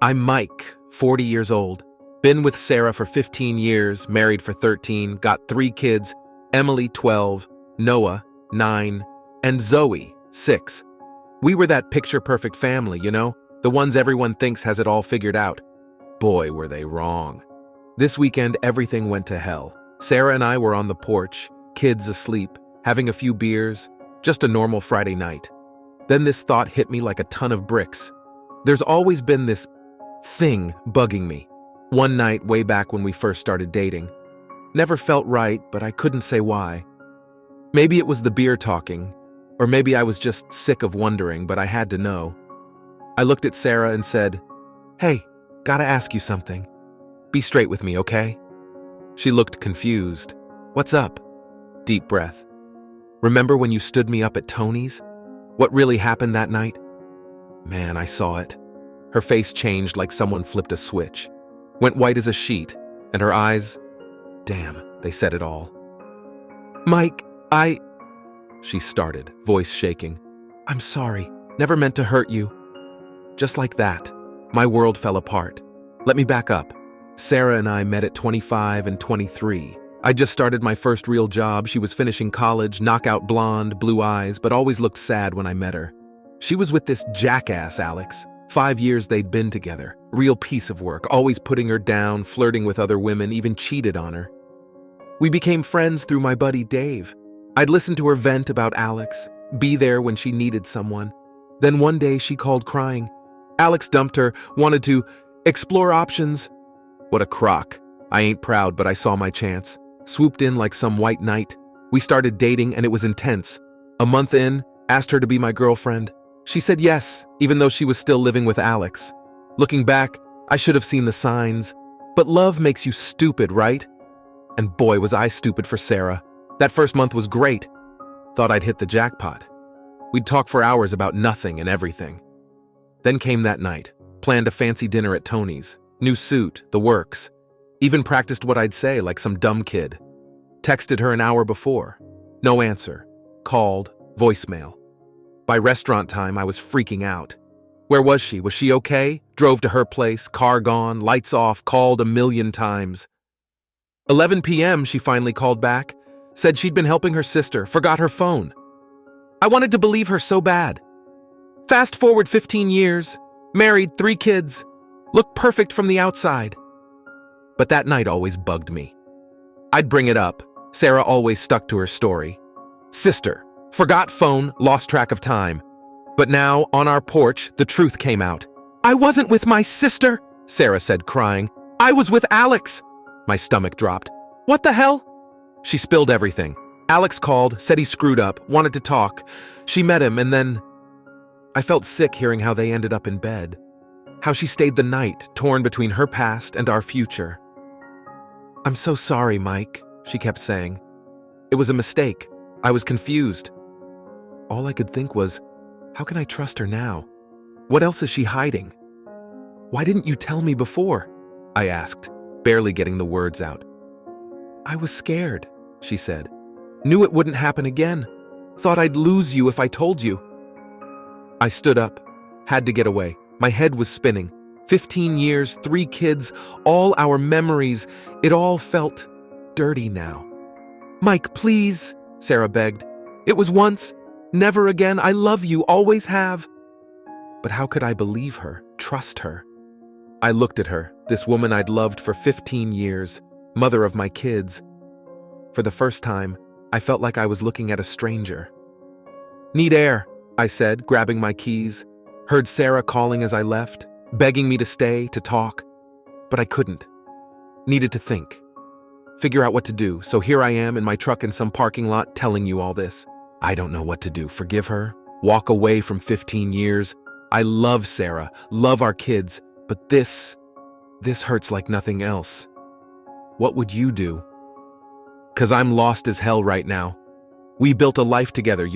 I'm Mike, 40 years old. Been with Sarah for 15 years, married for 13, got 3 kids, Emily, 12, Noah, 9, and Zoe, 6. We were that picture-perfect family, the ones everyone thinks has it all figured out. Boy, were they wrong. This weekend, everything went to hell. Sarah and I were on the porch, kids asleep, having a few beers, just a normal Friday night. Then this thought hit me like a ton of bricks. There's always been this thing bugging me. One night, way back when we first started dating. Never felt right, but I couldn't say why. Maybe it was the beer talking, or maybe I was just sick of wondering, but I had to know. I looked at Sarah and said, "Hey, gotta ask you something. Be straight with me, okay?" She looked confused. "What's up?" Deep breath. "Remember when you stood me up at Tony's? What really happened that night?" Man, I saw it. Her face changed like someone flipped a switch. Went white as a sheet, and her eyes, damn, they said it all. "Mike, She started, voice shaking. "I'm sorry, never meant to hurt you." Just like that, my world fell apart. Let me back up. Sarah and I met at 25 and 23. I just started my first real job. She was finishing college, knockout blonde, blue eyes, but always looked sad when I met her. She was with this jackass, Alex. 5 years they'd been together. Real piece of work, always putting her down, flirting with other women, even cheated on her. We became friends through my buddy Dave. I'd listen to her vent about Alex, be there when she needed someone. Then one day she called crying. Alex dumped her, wanted to explore options. What a crock. I ain't proud, but I saw my chance. Swooped in like some white knight. We started dating and it was intense. A month in, asked her to be my girlfriend. She said yes, even though she was still living with Alex. Looking back, I should have seen the signs. But love makes you stupid, right? And boy, was I stupid for Sarah. That first month was great. Thought I'd hit the jackpot. We'd talk for hours about nothing and everything. Then came that night. Planned a fancy dinner at Tony's. New suit, the works. Even practiced what I'd say like some dumb kid. Texted her an hour before. No answer. Called, voicemail. By restaurant time, I was freaking out. Where was she? Was she okay? Drove to her place, car gone, lights off, called a million times. 11 p.m. she finally called back. Said she'd been helping her sister, forgot her phone. I wanted to believe her so bad. Fast forward 15 years, married, 3 kids, looked perfect from the outside. But that night always bugged me. I'd bring it up. Sarah always stuck to her story. Sister, forgot phone, lost track of time. But now, on our porch, the truth came out. "I wasn't with my sister," Sarah said, crying. "I was with Alex." My stomach dropped. "What the hell?" She spilled everything. Alex called, said he screwed up, wanted to talk. She met him, and then... I felt sick hearing how they ended up in bed. How she stayed the night, torn between her past and our future. "I'm so sorry, Mike," she kept saying. "It was a mistake. I was confused." All I could think was, how can I trust her now? What else is she hiding? "Why didn't you tell me before?" I asked, barely getting the words out. "I was scared," she said. "Knew it wouldn't happen again. Thought I'd lose you if I told you." I stood up, had to get away. My head was spinning. 15 years, 3 kids, all our memories. It all felt dirty now. "Mike, please," Sarah begged. "It was once. Never again. I love you, always have." But how could I believe her, trust her? I looked at her, this woman I'd loved for 15 years, mother of my kids. For the first time, I felt like I was looking at a stranger. "Need air," I said, grabbing my keys. Heard Sarah calling as I left, begging me to stay, to talk. But I couldn't. Needed to think. Figure out what to do, so here I am in my truck in some parking lot telling you all this. I don't know what to do. Forgive her? Walk away from 15 years? I love Sarah, love our kids, but this hurts like nothing else. What would you do? 'Cause I'm lost as hell right now. We built a life together,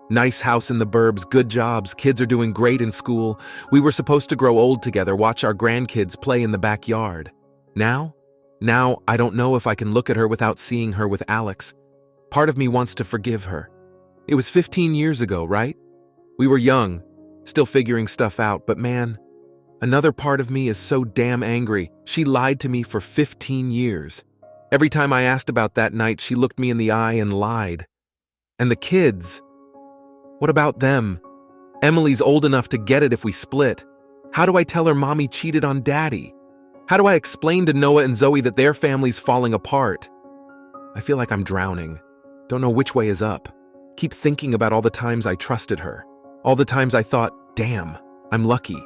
Nice house in the burbs, good jobs, kids are doing great in school. We were supposed to grow old together, watch our grandkids play in the backyard. Now I don't know if I can look at her without seeing her with Alex. Part of me wants to forgive her. It was 15 years ago, right? We were young, still figuring stuff out, but man, Another part of me is so damn angry. She lied to me for 15 years. Every time I asked about that night, she looked me in the eye and lied. And the kids? What about them? Emily's old enough to get it if we split. How do I tell her mommy cheated on daddy? How do I explain to Noah and Zoe that their family's falling apart? I feel like I'm drowning. Don't know which way is up. Keep thinking about all the times I trusted her. All the times I thought, damn, I'm lucky.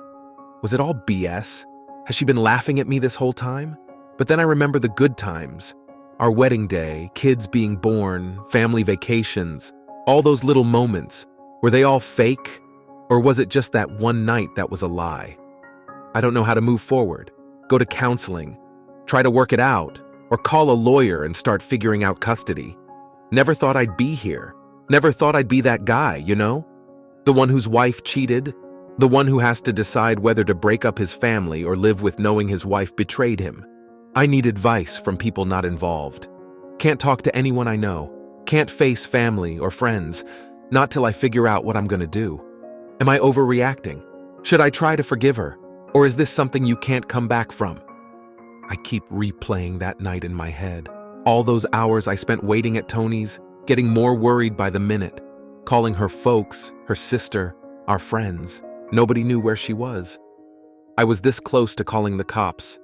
Was it all BS? Has she been laughing at me this whole time? But then I remember the good times. Our wedding day, kids being born, family vacations, all those little moments. Were they all fake? Or was it just that one night that was a lie? I don't know how to move forward. Go to counseling. Try to work it out. Or call a lawyer and start figuring out custody. Never thought I'd be here. Never thought I'd be that guy, you know? The one whose wife cheated. The one who has to decide whether to break up his family or live with knowing his wife betrayed him. I need advice from people not involved. Can't talk to anyone I know. Can't face family or friends. Not till I figure out what I'm gonna do. Am I overreacting? Should I try to forgive her? Or is this something you can't come back from? I keep replaying that night in my head. All those hours I spent waiting at Tony's, getting more worried by the minute. Calling her folks, her sister, our friends. Nobody knew where she was. I was this close to calling the cops,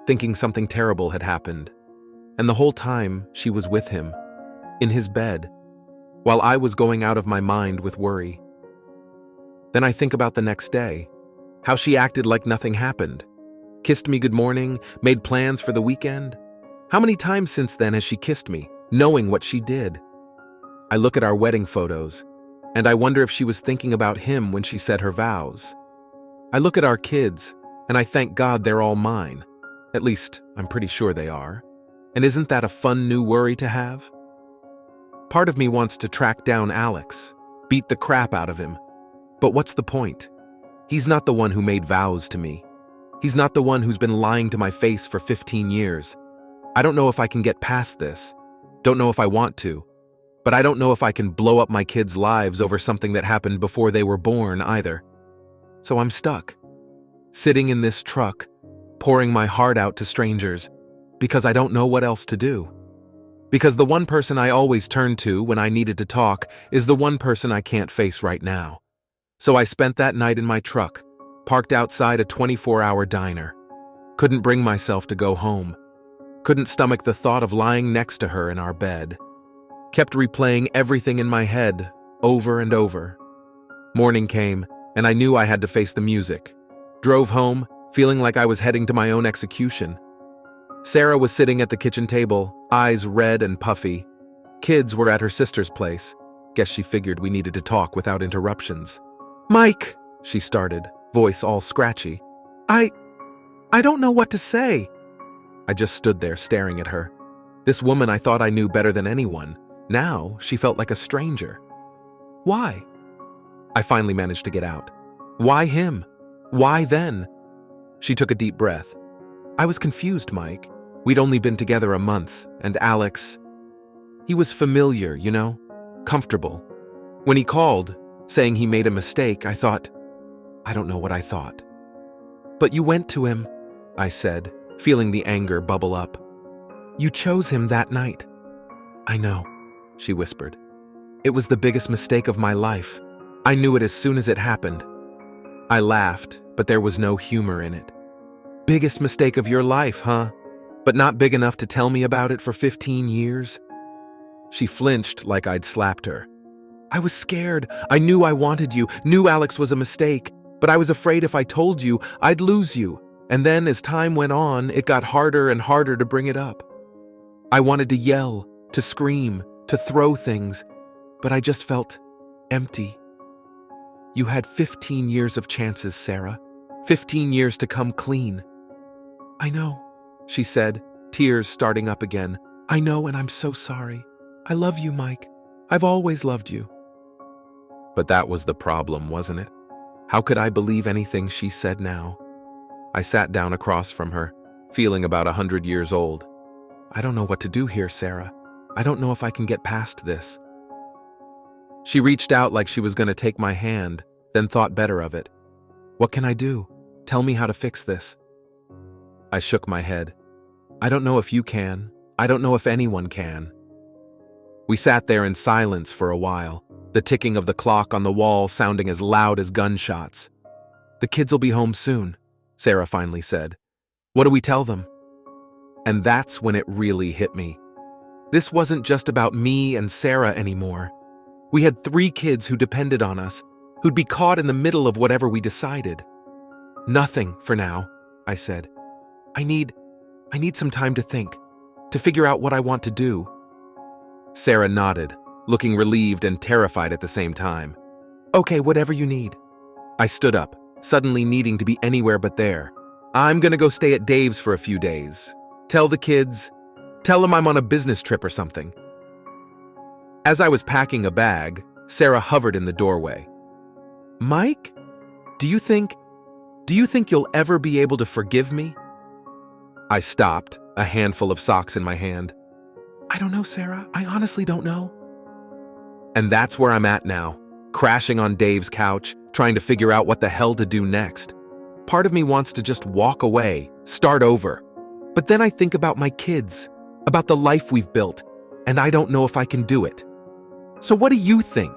thinking something terrible had happened. And the whole time, she was with him, in his bed, while I was going out of my mind with worry. Then I think about the next day, how she acted like nothing happened. Kissed me good morning, made plans for the weekend. How many times since then has she kissed me, knowing what she did? I look at our wedding photos, and I wonder if she was thinking about him when she said her vows. I look at our kids, and I thank God they're all mine. At least, I'm pretty sure they are. And isn't that a fun new worry to have? Part of me wants to track down Alex, beat the crap out of him. But what's the point? He's not the one who made vows to me. He's not the one who's been lying to my face for 15 years. I don't know if I can get past this. Don't know if I want to. But I don't know if I can blow up my kids' lives over something that happened before they were born either. So I'm stuck, sitting in this truck, pouring my heart out to strangers, because I don't know what else to do. Because the one person I always turn to when I needed to talk is the one person I can't face right now. So I spent that night in my truck, parked outside a 24-hour diner. Couldn't bring myself to go home. Couldn't stomach the thought of lying next to her in our bed. Kept replaying everything in my head, over and over. Morning came, and I knew I had to face the music. Drove home, feeling like I was heading to my own execution. Sarah was sitting at the kitchen table, eyes red and puffy. Kids were at her sister's place. Guess she figured we needed to talk without interruptions. "Mike," she started, voice all scratchy. I don't know what to say." I just stood there staring at her. This woman I thought I knew better than anyone. Now, she felt like a stranger. Why? I finally managed to get out. Why him? Why then? She took a deep breath. I was confused, Mike. We'd only been together a month, and Alex, he was familiar, you know, comfortable. When he called, saying he made a mistake, I thought, I don't know what I thought. "But you went to him," I said, feeling the anger bubble up. "You chose him that night." "I know," she whispered. "It was the biggest mistake of my life. I knew it as soon as it happened." I laughed, but there was no humor in it. "Biggest mistake of your life, huh? But not big enough to tell me about it for 15 years? She flinched like I'd slapped her. "I was scared. I knew I wanted you, knew Alex was a mistake, but I was afraid if I told you, I'd lose you. And then as time went on, it got harder and harder to bring it up. I wanted to yell, to scream, to throw things, but I just felt empty. You had 15 years of chances, Sarah. 15 years to come clean." "I know," she said, tears starting up again. "I know, and I'm so sorry. I love you, Mike. I've always loved you." But that was the problem, wasn't it? How could I believe anything she said now? I sat down across from her, feeling about 100 years old. "I don't know what to do here, Sarah. I don't know if I can get past this." She reached out like she was going to take my hand, then thought better of it. "What can I do? Tell me how to fix this. I shook my head. I don't know if you can. I don't know if anyone can. We sat there in silence for a while, the ticking of the clock on the wall sounding as loud as gunshots. The kids will be home soon, Sarah finally said. What do we tell them? And that's when it really hit me. This wasn't just about me and Sarah anymore. We had 3 kids who depended on us, who'd be caught in the middle of whatever we decided. Nothing for now, I said. I need some time to think, to figure out what I want to do. Sarah nodded, looking relieved and terrified at the same time. Okay, whatever you need. I stood up, suddenly needing to be anywhere but there. I'm gonna go stay at Dave's for a few days. Tell the kids, tell them I'm on a business trip or something. As I was packing a bag, Sarah hovered in the doorway. Mike, do you think you'll ever be able to forgive me? I stopped, a handful of socks in my hand. I don't know, Sarah. I honestly don't know. And that's where I'm at now, crashing on Dave's couch, trying to figure out what the hell to do next. Part of me wants to just walk away, start over. But then I think about my kids, about the life we've built, and I don't know if I can do it. So what do you think?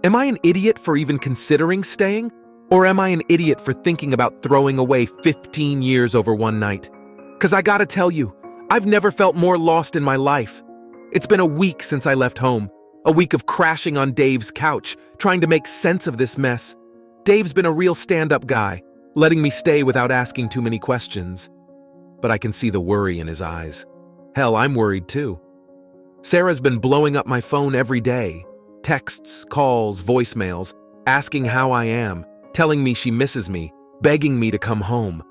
Am I an idiot for even considering staying? Or am I an idiot for thinking about throwing away 15 years over one night? 'Cause I gotta tell you, I've never felt more lost in my life. It's been a week since I left home, a week of crashing on Dave's couch, trying to make sense of this mess. Dave's been a real stand-up guy, letting me stay without asking too many questions. But I can see the worry in his eyes. Hell, I'm worried too. Sarah's been blowing up my phone every day. Texts, calls, voicemails, asking how I am, telling me she misses me, begging me to come home.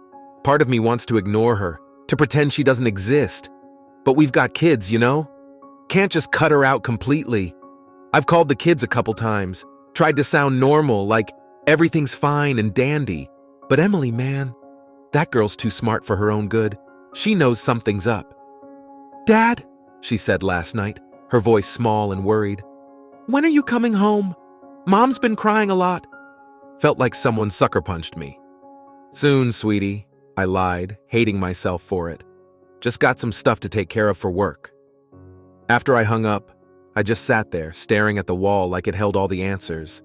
Part of me wants to ignore her, to pretend she doesn't exist. But we've got kids, you know? Can't just cut her out completely. I've called the kids a couple times, tried to sound normal, like everything's fine and dandy. But Emily, man, that girl's too smart for her own good. She knows something's up. Dad, she said last night, her voice small and worried. When are you coming home? Mom's been crying a lot. Felt like someone sucker punched me. Soon, sweetie, I lied, hating myself for it. Just got some stuff to take care of for work. After I hung up, I just sat there, staring at the wall like it held all the answers.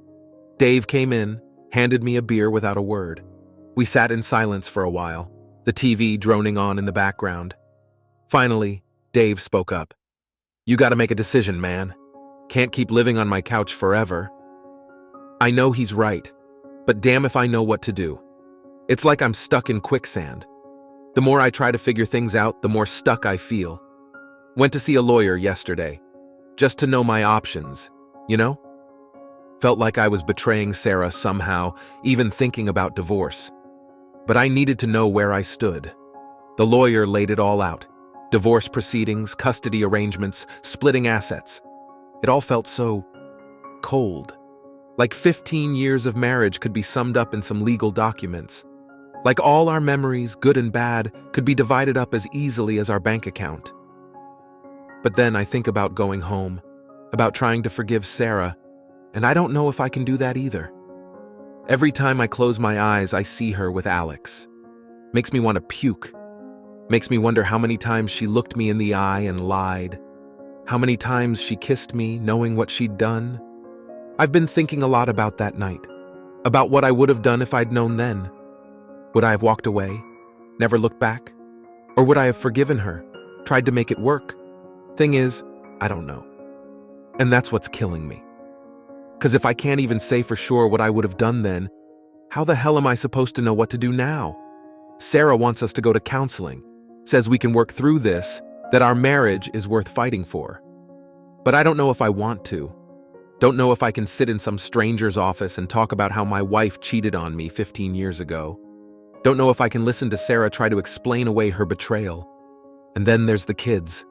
Dave came in, handed me a beer without a word. We sat in silence for a while, the TV droning on in the background. Finally, Dave spoke up. You gotta make a decision, man. Can't keep living on my couch forever. I know he's right, but damn if I know what to do. It's like I'm stuck in quicksand. The more I try to figure things out, the more stuck I feel. Went to see a lawyer yesterday, just to know my options, you know? Felt like I was betraying Sarah somehow, even thinking about divorce. But I needed to know where I stood. The lawyer laid it all out. Divorce proceedings, custody arrangements, splitting assets. It all felt so cold. Like 15 years of marriage could be summed up in some legal documents. Like all our memories, good and bad, could be divided up as easily as our bank account. But then I think about going home, about trying to forgive Sarah, and I don't know if I can do that either. Every time I close my eyes, I see her with Alex. Makes me want to puke. Makes me wonder how many times she looked me in the eye and lied. How many times she kissed me, knowing what she'd done. I've been thinking a lot about that night, about what I would have done if I'd known then. Would I have walked away, never looked back? Or would I have forgiven her, tried to make it work? Thing is, I don't know. And that's what's killing me. 'Cause if I can't even say for sure what I would have done then, how the hell am I supposed to know what to do now? Sarah wants us to go to counseling, says we can work through this, that our marriage is worth fighting for. But I don't know if I want to. Don't know if I can sit in some stranger's office and talk about how my wife cheated on me 15 years ago. Don't know if I can listen to Sarah try to explain away her betrayal. And then there's the kids.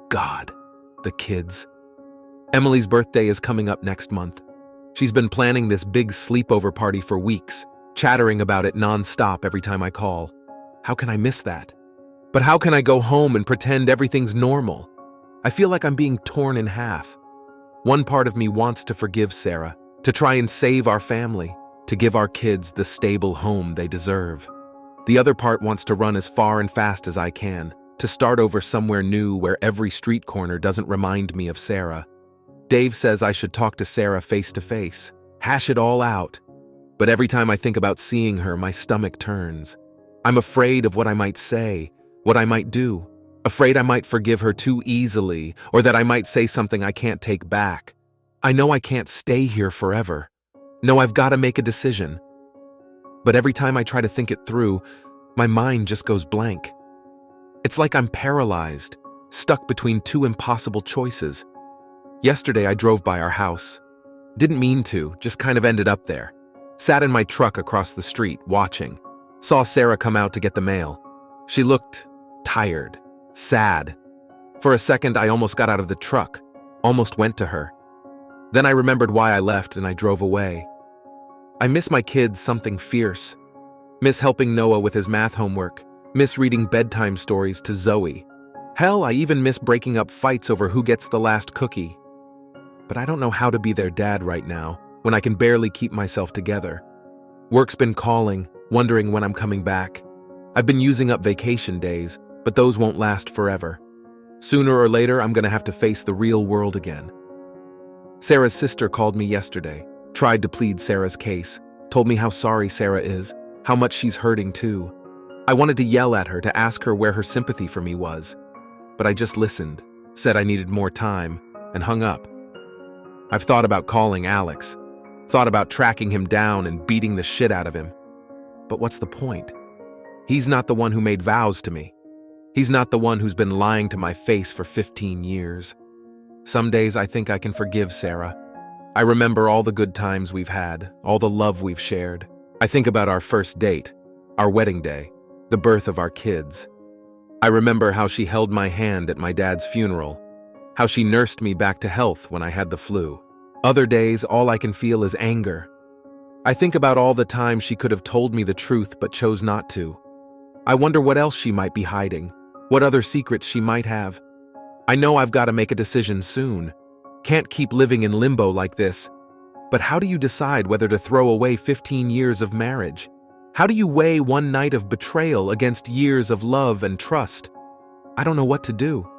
God, the kids. Emily's birthday is coming up next month. She's been planning this big sleepover party for weeks, chattering about it nonstop every time I call. How can I miss that? But how can I go home and pretend everything's normal? I feel like I'm being torn in half. One part of me wants to forgive Sarah, to try and save our family, to give our kids the stable home they deserve. The other part wants to run as far and fast as I can, to start over somewhere new where every street corner doesn't remind me of Sarah. Dave says I should talk to Sarah face to face, hash it all out. But every time I think about seeing her, my stomach turns. I'm afraid of what I might say, what I might do. Afraid I might forgive her too easily, or that I might say something I can't take back. I know I can't stay here forever. No, I've got to make a decision. But every time I try to think it through, my mind just goes blank. It's like I'm paralyzed, stuck between two impossible choices. Yesterday I drove by our house. Didn't mean to, just kind of ended up there. Sat in my truck across the street, watching. Saw Sarah come out to get the mail. She looked tired, sad. For a second I almost got out of the truck, almost went to her. Then I remembered why I left and I drove away. I miss my kids something fierce. Miss helping Noah with his math homework. Miss reading bedtime stories to Zoe. Hell, I even miss breaking up fights over who gets the last cookie. But I don't know how to be their dad right now, when I can barely keep myself together. Work's been calling, wondering when I'm coming back. I've been using up vacation days, but those won't last forever. Sooner or later, I'm gonna have to face the real world again. Sarah's sister called me yesterday, tried to plead Sarah's case, told me how sorry Sarah is, how much she's hurting too. I wanted to yell at her to ask her where her sympathy for me was, but I just listened, said I needed more time, and hung up. I've thought about calling Alex, thought about tracking him down and beating the shit out of him. But what's the point? He's not the one who made vows to me. He's not the one who's been lying to my face for 15 years. Some days I think I can forgive Sarah. I remember all the good times we've had, all the love we've shared. I think about our first date, our wedding day, the birth of our kids. I remember how she held my hand at my dad's funeral, how she nursed me back to health when I had the flu. Other days, all I can feel is anger. I think about all the times she could have told me the truth but chose not to. I wonder what else she might be hiding, what other secrets she might have. I know I've got to make a decision soon. Can't keep living in limbo like this. But how do you decide whether to throw away 15 years of marriage? How do you weigh one night of betrayal against years of love and trust? I don't know what to do.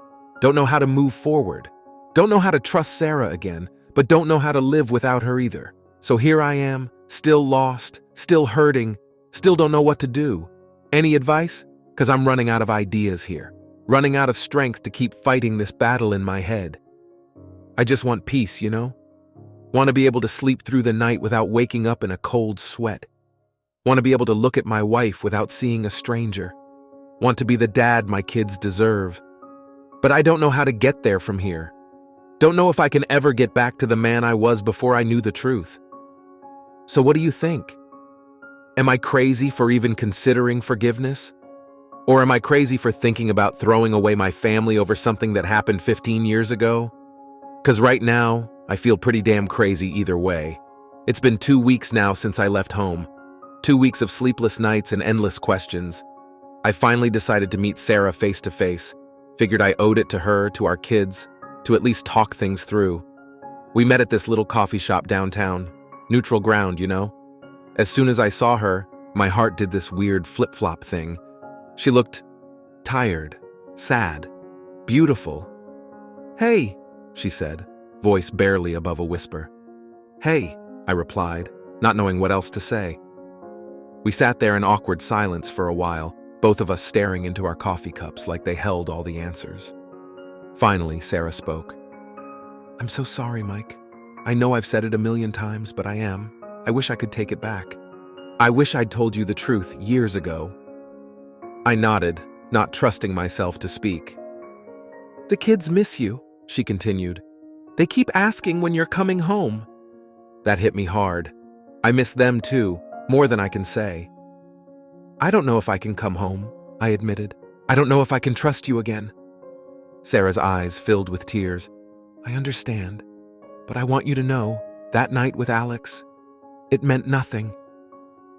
Don't know how to move forward. Don't know how to trust Sarah again, but don't know how to live without her either. So here I am, still lost, still hurting, still don't know what to do. Any advice? 'Cause I'm running out of ideas here. Running out of strength to keep fighting this battle in my head. I just want peace, you know? Want to be able to sleep through the night without waking up in a cold sweat. Want to be able to look at my wife without seeing a stranger. Want to be the dad my kids deserve. But I don't know how to get there from here. Don't know if I can ever get back to the man I was before I knew the truth. So what do you think? Am I crazy for even considering forgiveness? Or am I crazy for thinking about throwing away my family over something that happened 15 years ago? 'Cause right now, I feel pretty damn crazy either way. It's been 2 weeks now since I left home. 2 weeks of sleepless nights and endless questions. I finally decided to meet Sarah face to face. Figured I owed it to her, to our kids, to at least talk things through. We met at this little coffee shop downtown. Neutral ground, you know? As soon as I saw her, my heart did this weird flip-flop thing. She looked tired, sad, beautiful. "Hey," she said, voice barely above a whisper. "Hey," I replied, not knowing what else to say. We sat there in awkward silence for a while, both of us staring into our coffee cups like they held all the answers. Finally, Sarah spoke. "I'm so sorry, Mike. I know I've said it a million times, but I am. I wish I could take it back. I wish I'd told you the truth years ago." I nodded, not trusting myself to speak. "The kids miss you," she continued. "They keep asking when you're coming home." That hit me hard. I miss them too, more than I can say. "I don't know if I can come home," I admitted. "I don't know if I can trust you again." Sarah's eyes filled with tears. "I understand, but I want you to know, that night with Alex, it meant nothing.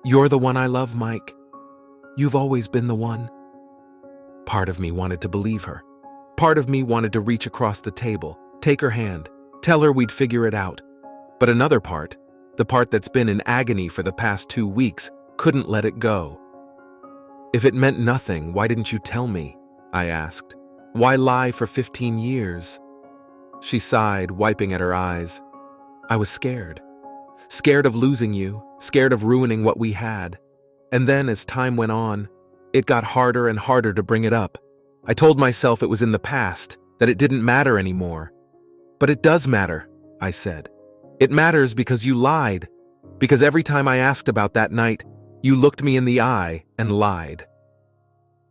You're the one I love, Mike. You've always been the one." Part of me wanted to believe her. Part of me wanted to reach across the table, take her hand, tell her we'd figure it out. But another part, the part that's been in agony for the past 2 weeks, couldn't let it go. If it meant nothing, why didn't you tell me? I asked. Why lie for 15 years? She sighed, wiping at her eyes. I was scared. Scared of losing you, scared of ruining what we had. And then, as time went on, it got harder and harder to bring it up. I told myself it was in the past, that it didn't matter anymore. But it does matter, I said. It matters because you lied. Because every time I asked about that night, you looked me in the eye and lied.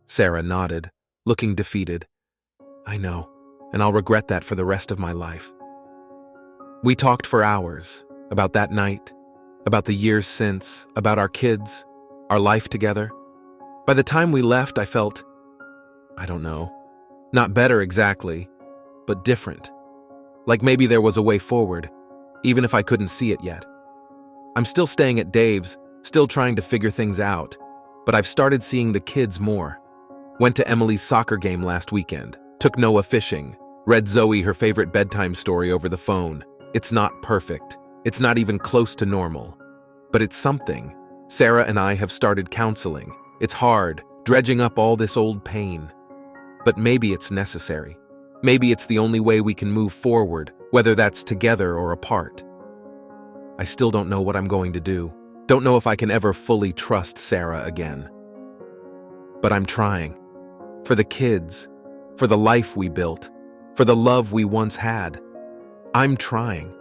Sarah nodded, looking defeated. I know, and I'll regret that for the rest of my life. We talked for hours, about that night, about the years since, about our kids, our life together. By the time we left, I felt, I don't know, not better exactly, but different. Like maybe there was a way forward, even if I couldn't see it yet. I'm still staying at Dave's, still trying to figure things out, but I've started seeing the kids more. Went to Emily's soccer game last weekend, took Noah fishing, read Zoe her favorite bedtime story over the phone. It's not perfect. It's not even close to normal. But it's something. Sarah and I have started counseling. It's hard, dredging up all this old pain. But maybe it's necessary. Maybe it's the only way we can move forward, whether that's together or apart. I still don't know what I'm going to do. Don't know if I can ever fully trust Sarah again. But I'm trying. For the kids, for the life we built, for the love we once had. I'm trying.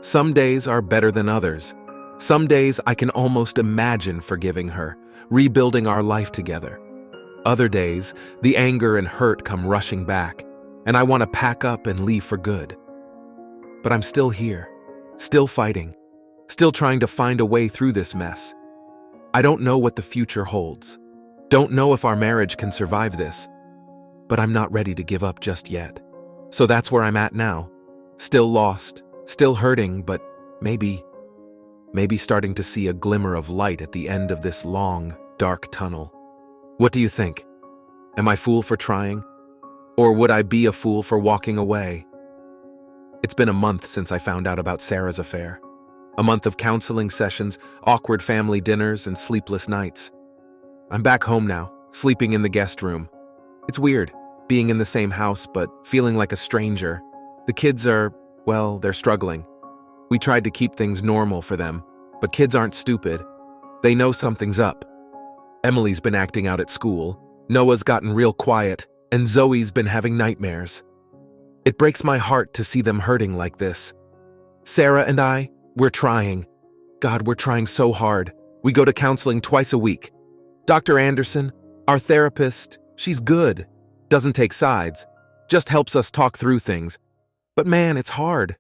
Some days are better than others. Some days I can almost imagine forgiving her, rebuilding our life together. Other days, the anger and hurt come rushing back, and I want to pack up and leave for good. But I'm still here, still fighting, still trying to find a way through this mess. I don't know what the future holds. Don't know if our marriage can survive this, but I'm not ready to give up just yet. So that's where I'm at now. Still lost, still hurting, but maybe starting to see a glimmer of light at the end of this long, dark tunnel. What do you think? Am I fool for trying? Or would I be a fool for walking away? It's been a month since I found out about Sarah's affair. A month of counseling sessions, awkward family dinners, and sleepless nights. I'm back home now, sleeping in the guest room. It's weird, being in the same house, but feeling like a stranger. The kids are, well, they're struggling. We tried to keep things normal for them, but kids aren't stupid. They know something's up. Emily's been acting out at school, Noah's gotten real quiet, and Zoe's been having nightmares. It breaks my heart to see them hurting like this. Sarah and I, we're trying. God, we're trying so hard. We go to counseling twice a week. Dr. Anderson, our therapist, she's good. Doesn't take sides. Just helps us talk through things. But man, it's hard.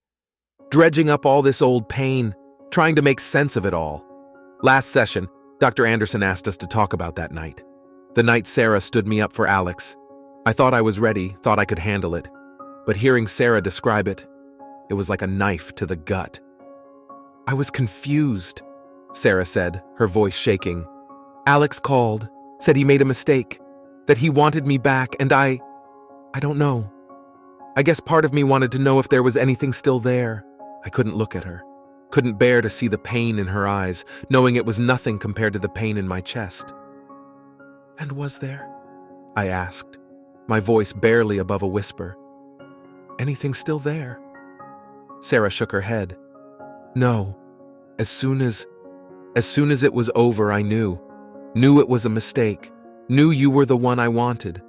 Dredging up all this old pain, trying to make sense of it all. Last session, Dr. Anderson asked us to talk about that night. The night Sarah stood me up for Alex. I thought I was ready, thought I could handle it. But hearing Sarah describe it, it was like a knife to the gut. I was confused, Sarah said, her voice shaking. Alex called, said he made a mistake, that he wanted me back, and I don't know. I guess part of me wanted to know if there was anything still there. I couldn't look at her, couldn't bear to see the pain in her eyes, knowing it was nothing compared to the pain in my chest. And was there? I asked, my voice barely above a whisper. Anything still there? Sarah shook her head. No. As soon as it was over, I knew it was a mistake, knew you were the one I wanted.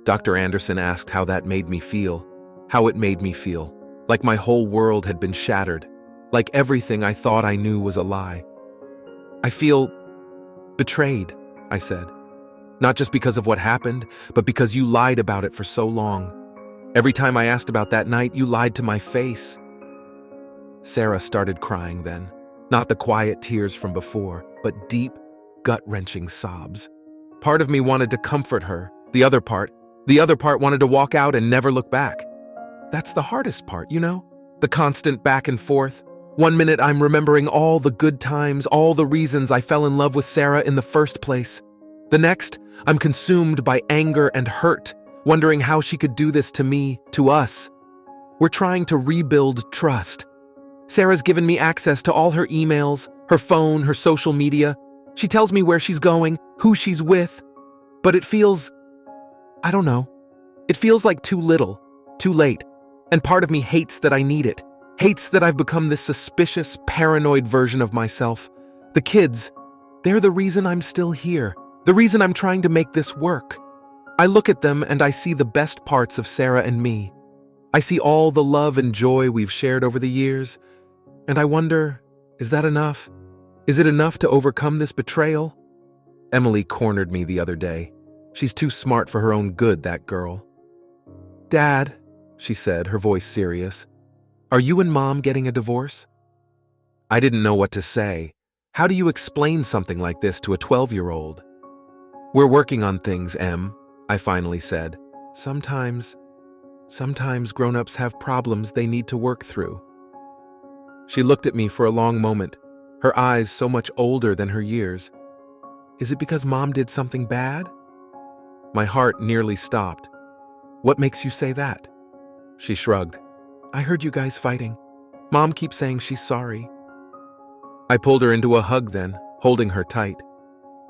Dr. Anderson asked how that made me feel, how it made me feel, like my whole world had been shattered, like everything I thought I knew was a lie. I feel betrayed, I said. Not just because of what happened, but because you lied about it for so long. Every time I asked about that night, you lied to my face. Sarah started crying then, not the quiet tears from before, but deep, gut-wrenching sobs. Part of me wanted to comfort her, the other part wanted to walk out and never look back. That's the hardest part, you know? The constant back and forth. 1 minute I'm remembering all the good times, all the reasons I fell in love with Sarah in the first place. The next, I'm consumed by anger and hurt, wondering how she could do this to me, to us. We're trying to rebuild trust. Sarah's given me access to all her emails, her phone, her social media. She tells me where she's going, who she's with, but it feels, I don't know. It feels like too little, too late, and part of me hates that I need it, hates that I've become this suspicious, paranoid version of myself. The kids, they're the reason I'm still here, the reason I'm trying to make this work. I look at them and I see the best parts of Sarah and me. I see all the love and joy we've shared over the years, and I wonder, is that enough? Is it enough to overcome this betrayal? Emily cornered me the other day. She's too smart for her own good, that girl. Dad, she said, her voice serious, are you and Mom getting a divorce? I didn't know what to say. How do you explain something like this to a 12-year-old? We're working on things, Em, I finally said. Sometimes grown-ups have problems they need to work through. She looked at me for a long moment, her eyes so much older than her years. Is it because Mom did something bad? My heart nearly stopped. What makes you say that? She shrugged. I heard you guys fighting. Mom keeps saying she's sorry. I pulled her into a hug then, holding her tight.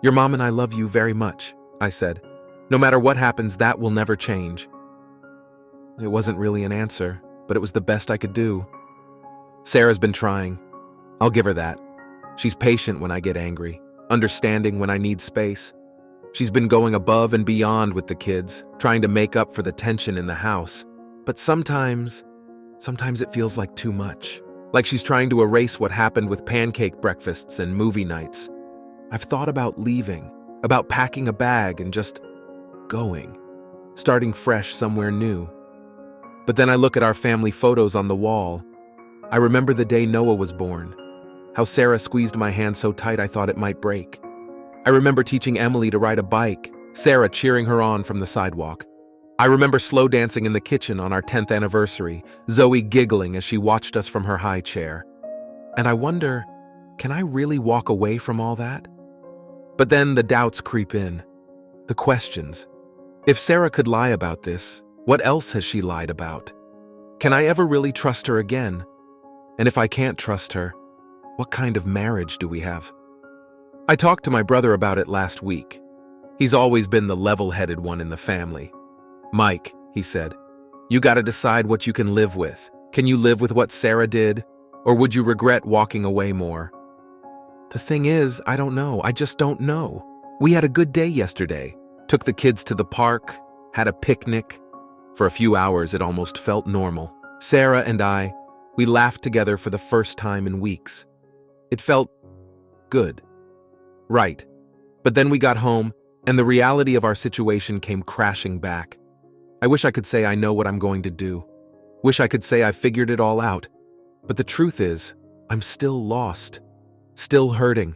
Your mom and I love you very much, I said. No matter what happens, that will never change. It wasn't really an answer, but it was the best I could do. Sarah's been trying. I'll give her that. She's patient when I get angry, understanding when I need space. She's been going above and beyond with the kids, trying to make up for the tension in the house. But sometimes it feels like too much. Like she's trying to erase what happened with pancake breakfasts and movie nights. I've thought about leaving, about packing a bag and just going, starting fresh somewhere new. But then I look at our family photos on the wall. I remember the day Noah was born, how Sarah squeezed my hand so tight I thought it might break. I remember teaching Emily to ride a bike, Sarah cheering her on from the sidewalk. I remember slow dancing in the kitchen on our 10th anniversary, Zoe giggling as she watched us from her high chair. And I wonder, can I really walk away from all that? But then the doubts creep in, the questions. If Sarah could lie about this, what else has she lied about? Can I ever really trust her again? And if I can't trust her, what kind of marriage do we have? I talked to my brother about it last week. He's always been the level-headed one in the family. Mike, he said, you gotta decide what you can live with. Can you live with what Sarah did? Or would you regret walking away more? The thing is, I don't know. I just don't know. We had a good day yesterday. Took the kids to the park, had a picnic. For a few hours, it almost felt normal. Sarah and I, we laughed together for the first time in weeks. It felt good. Right. But then we got home, and the reality of our situation came crashing back. I wish I could say I know what I'm going to do. Wish I could say I figured it all out. But the truth is, I'm still lost. Still hurting.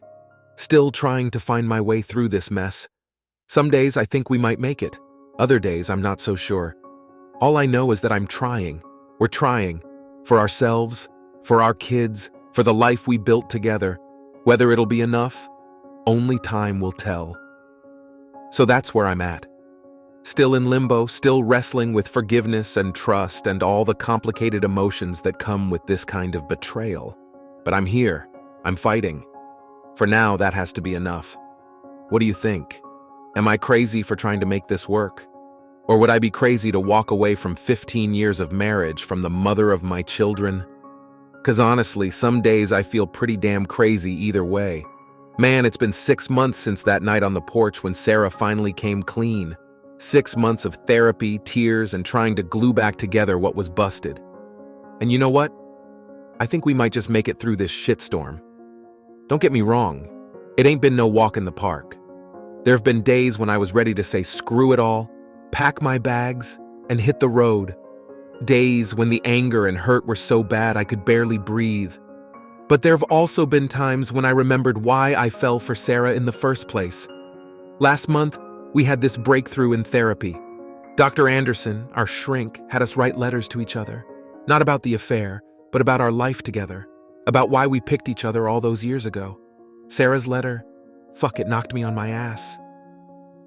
Still trying to find my way through this mess. Some days I think we might make it. Other days I'm not so sure. All I know is that I'm trying. We're trying. For ourselves, for our kids, for the life we built together. Whether it'll be enough, only time will tell. So that's where I'm at. Still in limbo, still wrestling with forgiveness and trust and all the complicated emotions that come with this kind of betrayal. But I'm here. I'm fighting. For now, that has to be enough. What do you think? Am I crazy for trying to make this work? Or would I be crazy to walk away from 15 years of marriage, from the mother of my children? 'Cause honestly, some days I feel pretty damn crazy either way. Man, it's been 6 months since that night on the porch when Sarah finally came clean. 6 months of therapy, tears, and trying to glue back together what was busted. And you know what? I think we might just make it through this shitstorm. Don't get me wrong, it ain't been no walk in the park. There have been days when I was ready to say screw it all, pack my bags, and hit the road. Days when the anger and hurt were so bad I could barely breathe. But there have also been times when I remembered why I fell for Sarah in the first place. Last month, we had this breakthrough in therapy. Dr. Anderson, our shrink, had us write letters to each other. Not about the affair, but about our life together. About why we picked each other all those years ago. Sarah's letter, it knocked me on my ass.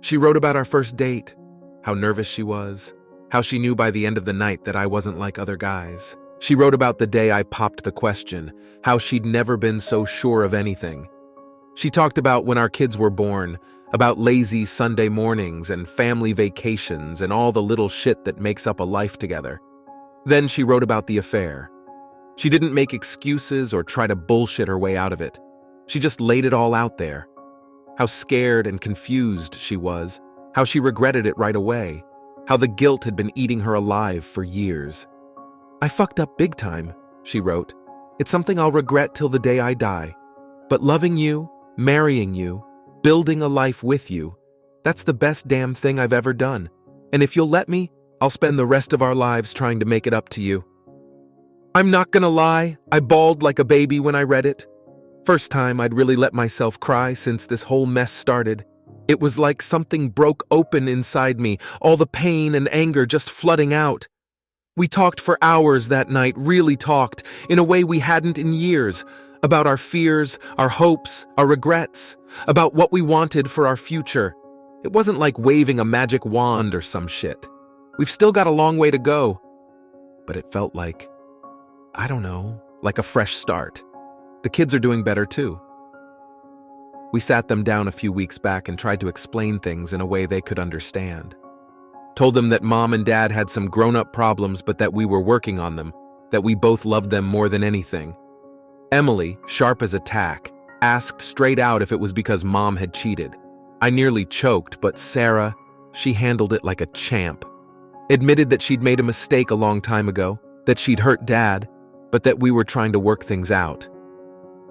She wrote about our first date, how nervous she was, how she knew by the end of the night that I wasn't like other guys. She wrote about the day I popped the question, how she'd never been so sure of anything. She talked about when our kids were born, about lazy Sunday mornings and family vacations and all the little shit that makes up a life together. Then she wrote about the affair. She didn't make excuses or try to bullshit her way out of it. She just laid it all out there. How scared and confused she was, how she regretted it right away, how the guilt had been eating her alive for years. "I fucked up big time," she wrote. "It's something I'll regret till the day I die. But loving you, marrying you, building a life with you, that's the best damn thing I've ever done. And if you'll let me, I'll spend the rest of our lives trying to make it up to you." I'm not gonna lie, I bawled like a baby when I read it. First time I'd really let myself cry since this whole mess started. It was like something broke open inside me, all the pain and anger just flooding out. We talked for hours that night, really talked, in a way we hadn't in years, about our fears, our hopes, our regrets, about what we wanted for our future. It wasn't like waving a magic wand or some shit. We've still got a long way to go. But it felt like, I don't know, like a fresh start. The kids are doing better too. We sat them down a few weeks back and tried to explain things in a way they could understand. Told them that Mom and Dad had some grown-up problems but that we were working on them, that we both loved them more than anything. Emily, sharp as a tack, asked straight out if it was because Mom had cheated. I nearly choked, but Sarah, she handled it like a champ. Admitted that she'd made a mistake a long time ago, that she'd hurt Dad, but that we were trying to work things out.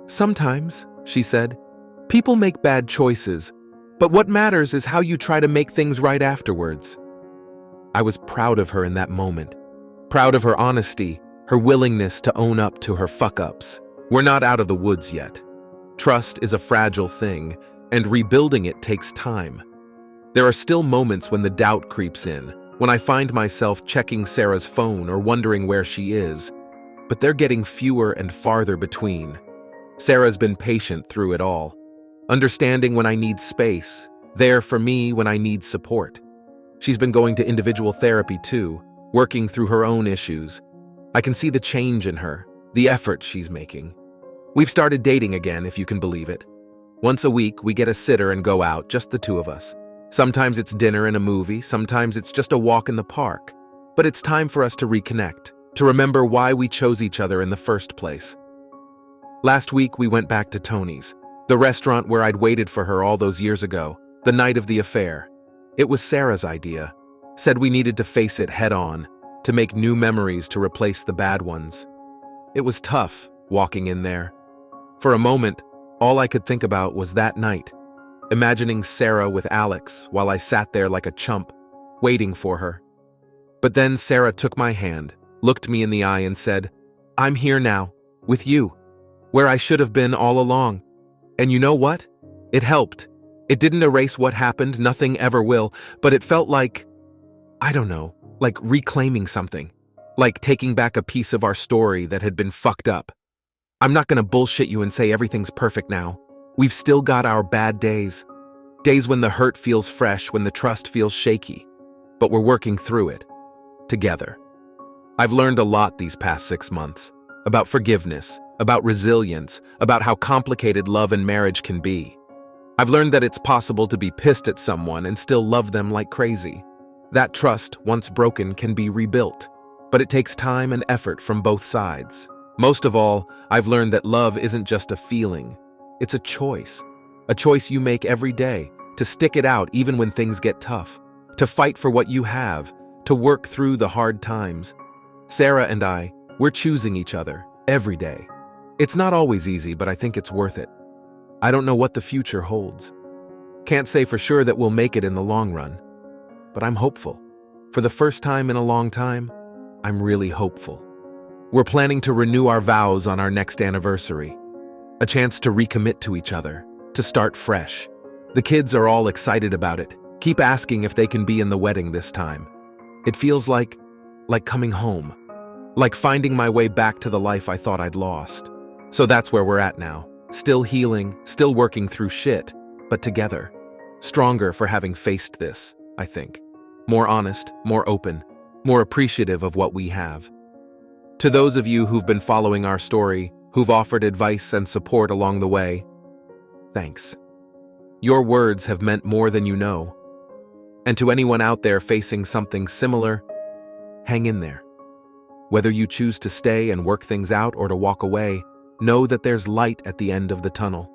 "Sometimes," she said, "people make bad choices, but what matters is how you try to make things right afterwards." I was proud of her in that moment. Proud of her honesty, her willingness to own up to her fuck-ups. We're not out of the woods yet. Trust is a fragile thing, and rebuilding it takes time. There are still moments when the doubt creeps in, when I find myself checking Sarah's phone or wondering where she is, but they're getting fewer and farther between. Sarah's been patient through it all, understanding when I need space, there for me when I need support. She's been going to individual therapy too, working through her own issues. I can see the change in her, the effort she's making. We've started dating again, if you can believe it. Once a week, we get a sitter and go out, just the two of us. Sometimes it's dinner and a movie, sometimes it's just a walk in the park. But it's time for us to reconnect, to remember why we chose each other in the first place. Last week, we went back to Tony's, the restaurant where I'd waited for her all those years ago, the night of the affair. It was Sarah's idea. Said we needed to face it head on, to make new memories to replace the bad ones. It was tough, walking in there. For a moment, all I could think about was that night, imagining Sarah with Alex while I sat there like a chump, waiting for her. But then Sarah took my hand, looked me in the eye and said, "I'm here now, with you, where I should have been all along." And you know what? It helped. It didn't erase what happened, nothing ever will, but it felt like, I don't know, like reclaiming something. Like taking back a piece of our story that had been fucked up. I'm not gonna bullshit you and say everything's perfect now. We've still got our bad days. Days when the hurt feels fresh, when the trust feels shaky. But we're working through it. Together. I've learned a lot these past 6 months. About forgiveness, about resilience, about how complicated love and marriage can be. I've learned that it's possible to be pissed at someone and still love them like crazy. That trust, once broken, can be rebuilt. But it takes time and effort from both sides. Most of all, I've learned that love isn't just a feeling. It's a choice you make every day, to stick it out even when things get tough, to fight for what you have, to work through the hard times. Sarah and I, we're choosing each other, every day. It's not always easy, but I think it's worth it. I don't know what the future holds. Can't say for sure that we'll make it in the long run. But I'm hopeful. For the first time in a long time, I'm really hopeful. We're planning to renew our vows on our next anniversary. A chance to recommit to each other, to start fresh. The kids are all excited about it. Keep asking if they can be in the wedding this time. It feels like coming home. Like finding my way back to the life I thought I'd lost. So that's where we're at now. Still healing, still working through shit, but together. Stronger for having faced this, I think. More honest, more open, more appreciative of what we have. To those of you who've been following our story, who've offered advice and support along the way, Thanks. Your words have meant more than you know. And to anyone out there facing something similar, hang in there. Whether you choose to stay and work things out or to walk away, know that there's light at the end of the tunnel.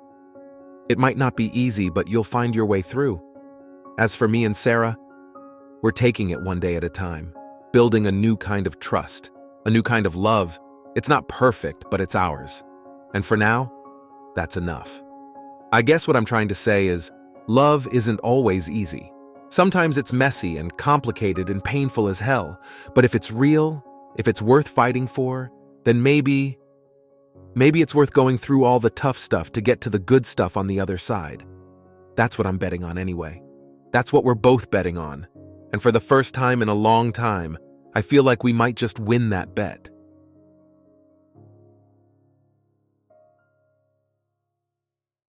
It might not be easy, but you'll find your way through. As for me and Sarah, we're taking it one day at a time, building a new kind of trust, a new kind of love. It's not perfect, but it's ours. And for now, that's enough. I guess what I'm trying to say is, love isn't always easy. Sometimes it's messy and complicated and painful as hell, but if it's real, if it's worth fighting for, then maybe it's worth going through all the tough stuff to get to the good stuff on the other side. That's what I'm betting on anyway. That's what we're both betting on. And for the first time in a long time, I feel like we might just win that bet.